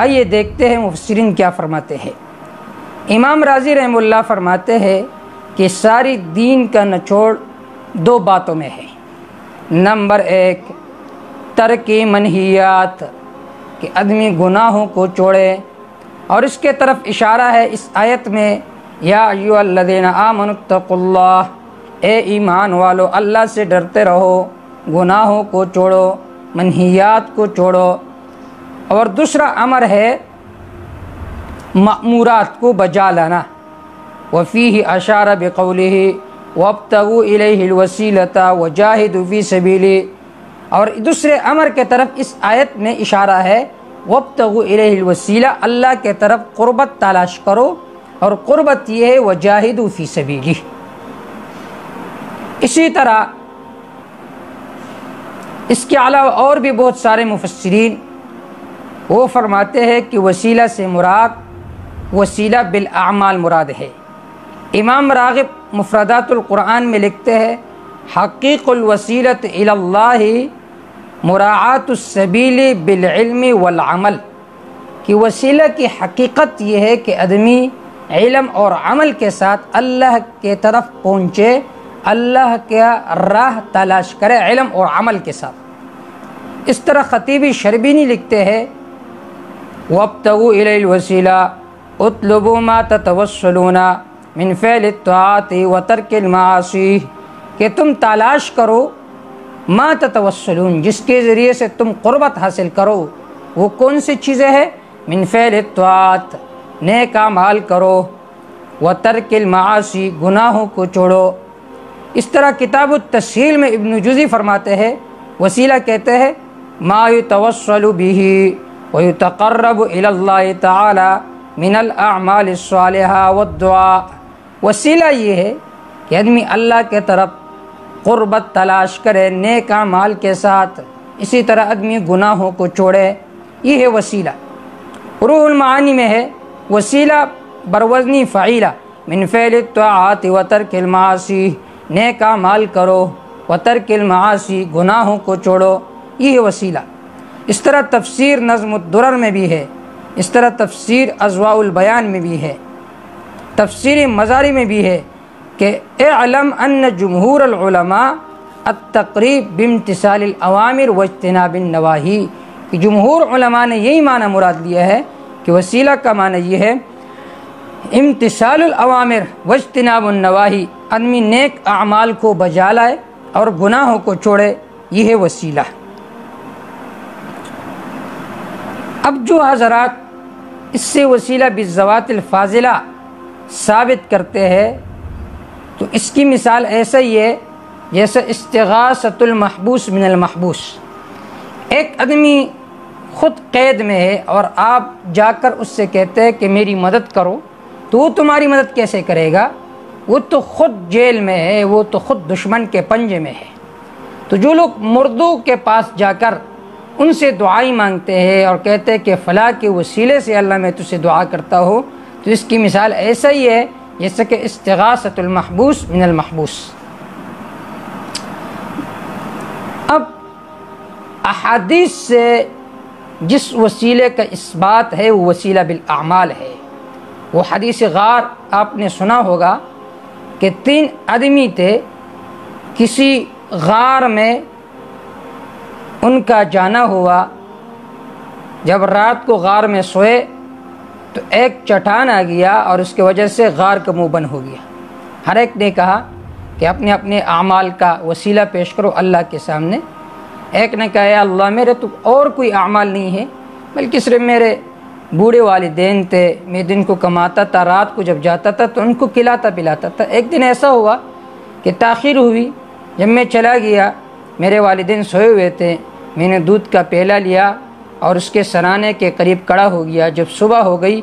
آئیے دیکھتے ہیں مفسرین کیا فرماتے ہیں۔ امام راضی رحمہ اللہ فرماتے ہیں کہ ساری دین کا نچوڑ دو باتوں میں ہے۔ نمبر 1 ترک منہیات، کہ آدمی گناہوں کو چھوڑے، اور اس کے طرف اشارہ ہے اس آیت میں، یا ایھا الذین آمنوا اتقوا اللہ، اے ایمان والو اللہ سے ڈرتے رہو، گناہوں کو چھوڑو، منہیات کو چھوڑو۔ اور دوسرا امر ہے مأمورات کو بجا لانا، وفیہ اشار بقولہ وابتغوا الیہ الوسیلۃ وجاہدوا فی سبیلہ، اور دوسرے امر کے طرف اس آیت میں اشارہ ہے، وابتغوا الیہ الوسیلہ، اللہ کے طرف قربت تلاش کرو، اور قربت یہ ہے وجاہدوا فی سبیلہ۔ اسی طرح اس کے علاوہ اور بھی بہت سارے مفسرین وہ فرماتے ہیں کہ وسیلہ سے مراد وسیلہ بالاعمال مراد ہے۔ امام راغب مفردات القرآن میں لکھتے ہیں، حقیق الوسیلۃ الی اللہ مراعات السبیل بالعلم والعمل، کہ وسیلہ کی حقیقت یہ ہے کہ آدمی علم اور عمل کے ساتھ اللہ کے طرف پہنچے، اللہ کا راہ تلاش کرے علم اور عمل کے ساتھ۔ اس طرح خطیبی شربینی لکھتے ہیں، وابتغوا الی الوسیلہ اطلبوا ما تتوسلون من فعل الطاعات وترک المعاصی، کہ تم تلاش کرو ما تتوسلون، جس کے ذریعے سے تم قربت حاصل کرو، وہ کون سی چیزیں ہیں؟ من فعل الطاعات، نیک اعمال کرو، وترک المعاصی، گناہوں کو چھوڑو۔ اس طرح کتاب التسہیل میں ابن جوزی فرماتے ہیں، وسیلہ کہتے ہیں ما یتوسل بہ ویتقرب الی اللہ تعالی من الاعمال الصالحہ والدعاء، وسیلہ یہ ہے کہ آدمی اللہ کے طرف قربت تلاش کرے نیک اعمال کے ساتھ، اسی طرح آدمی گناہوں کو چھوڑے، یہ ہے وسیلہ۔ روح المعانی میں ہے، وسیلہ بروزنی فعیلہ من فعل الطاعات وترک المعاصی، نیک اعمال کرو، وترک المعاصی، گناہوں کو چھوڑو، یہ ہے وسیلہ۔ اس طرح تفسیر نظم الدرر میں بھی ہے، اس طرح تفسیر اضواء البیان میں بھی ہے، تفسیر مزاری میں بھی ہے کہ اعلم ان جمہور العلماء التقریب بامتثال الاوامر واجتناب النواہی، کہ جمہور علماء نے یہی معنی مراد لیا ہے کہ وسیلہ کا معنی یہ ہے امتثال الاوامر واجتناب النواہی، آدمی نیک اعمال کو بجا لائے اور گناہوں کو چھوڑے، یہ ہے وسیلہ۔ اب جو حضرات اس سے وسیلہ بالذوات الفاضلہ ثابت کرتے ہیں تو اس کی مثال ایسا ہی ہے جیسے استغاثۃ المحبوس من المحبوس۔ ایک آدمی خود قید میں ہے اور آپ جا کر اس سے کہتے ہیں کہ میری مدد کرو، تو وہ تمہاری مدد کیسے کرے گا؟ وہ تو خود جیل میں ہے، وہ تو خود دشمن کے پنجے میں ہے۔ تو جو لوگ مردوں کے پاس جا کر ان سے دعائیں مانگتے ہیں اور کہتے ہیں کہ فلاں کے وسیلے سے اللہ میں تجھ سے دعا کرتا ہوں، تو اس کی مثال ایسا ہی ہے جیسے کہ استغاثۃ المحبوس من المحبوس۔ اب احادیث سے جس وسیلے کا اثبات ہے وہ وسیلہ بالاعمال ہے۔ وہ حدیث غار آپ نے سنا ہوگا کہ 3 آدمی تھے، کسی غار میں ان کا جانا ہوا، جب رات کو غار میں سوئے تو ایک چٹان آ گیا اور اس کی وجہ سے غار کا منہ بند ہو گیا۔ ہر ایک نے کہا کہ اپنے اپنے اعمال کا وسیلہ پیش کرو اللہ کے سامنے۔ ایک نے کہا یا اللہ میرے تو اور کوئی اعمال نہیں ہے بلکہ صرف میرے بوڑھے والدین تھے، میں دن کو کماتا تھا، رات کو جب جاتا تھا تو ان کو کھلاتا پلاتا تھا۔ ایک دن ایسا ہوا کہ تاخیر ہوئی، جب میں چلا گیا میرے والدین سوئے ہوئے تھے، میں نے دودھ کا پیالہ لیا اور اس کے سرانے کے قریب کھڑا ہو گیا۔ جب صبح ہو گئی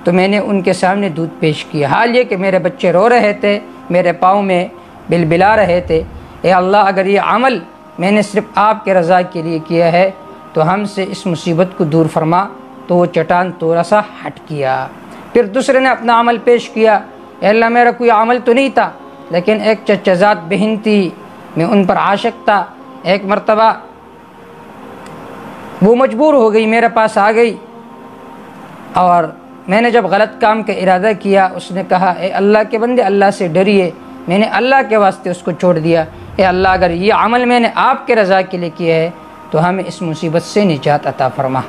تو میں نے ان کے سامنے دودھ پیش کیا، حال یہ کہ میرے بچے رو رہے تھے، میرے پاؤں میں بلبلا رہے تھے، اے اللہ اگر یہ عمل میں نے صرف آپ کے رضا کے لیے کیا ہے تو ہم سے اس مصیبت کو دور فرما۔ تو وہ چٹان تھوڑا سا ہٹ کیا۔ پھر دوسرے نے اپنا عمل پیش کیا، اے اللہ میرا کوئی عمل تو نہیں تھا لیکن ایک چچزاد بہن تھی، میں ان پر عاشق تھا، ایک مرتبہ وہ مجبور ہو گئی، میرے پاس آ گئی اور میں نے جب غلط کام کا ارادہ کیا، اس نے کہا اے اللہ کے بندے اللہ سے ڈریے، میں نے اللہ کے واسطے اس کو چھوڑ دیا، اے اللہ اگر یہ عمل میں نے آپ کے رضا کے لیے کیا ہے تو ہمیں اس مصیبت سے نجات عطا فرما۔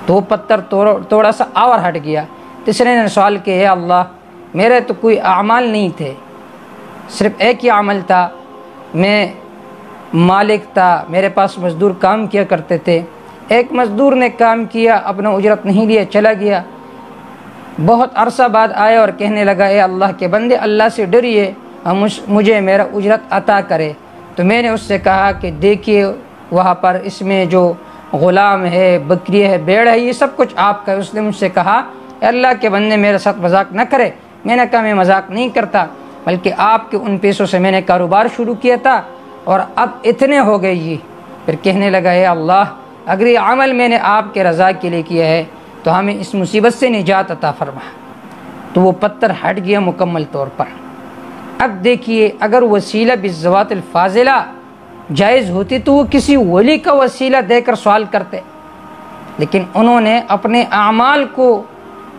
تو وہ پتھر تھوڑا سا اور ہٹ گیا۔ تیسرے نے سوال کیا اے اللہ میرے تو کوئی اعمال نہیں تھے، صرف ایک ہی عمل تھا، میں مالک تھا، میرے پاس مزدور کام کیا کرتے تھے، ایک مزدور نے کام کیا، اپنا اجرت نہیں لیا، چلا گیا۔ بہت عرصہ بعد آیا اور کہنے لگا اے اللہ کے بندے اللہ سے ڈریے اور مجھے میرا اجرت عطا کرے۔ تو میں نے اس سے کہا کہ دیکھیے وہاں پر اس میں جو غلام ہے، بکری ہے، بیڑ ہے، یہ سب کچھ آپ کا ہے۔ اس نے مجھ سے کہا اے اللہ کے بندے میرے ساتھ مذاق نہ کرے۔ میں نے کہا میں مذاق نہیں کرتا، بلکہ آپ کے ان پیسوں سے میں نے کاروبار شروع کیا تھا اور اب اتنے ہو گئے یہ۔ پھر کہنے لگا اے اللہ اگر یہ عمل میں نے آپ کے رضا کے لیے کیا ہے تو ہمیں اس مصیبت سے نجات عطا فرما۔ تو وہ پتھر ہٹ گیا مکمل طور پر۔ اب دیکھیے اگر وسیلہ بالذوات الفاضلہ جائز ہوتی تو وہ کسی ولی کا وسیلہ دے کر سوال کرتے، لیکن انہوں نے اپنے اعمال کو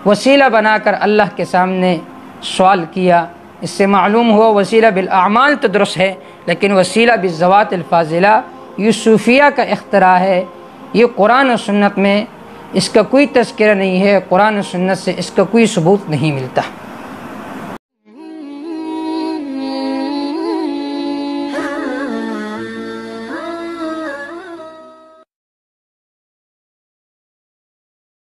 وسیلہ بنا کر اللہ کے سامنے سوال کیا۔ اس سے معلوم ہوا وسیلہ بالاعمال تو درست ہے، لیکن وسیلہ بالذوات الفاضلہ یہ صوفیہ کا اختراع ہے، یہ قرآن و سنت میں اس کا کوئی تذکرہ نہیں ہے، قرآن و سنت سے اس کا کوئی ثبوت نہیں ملتا۔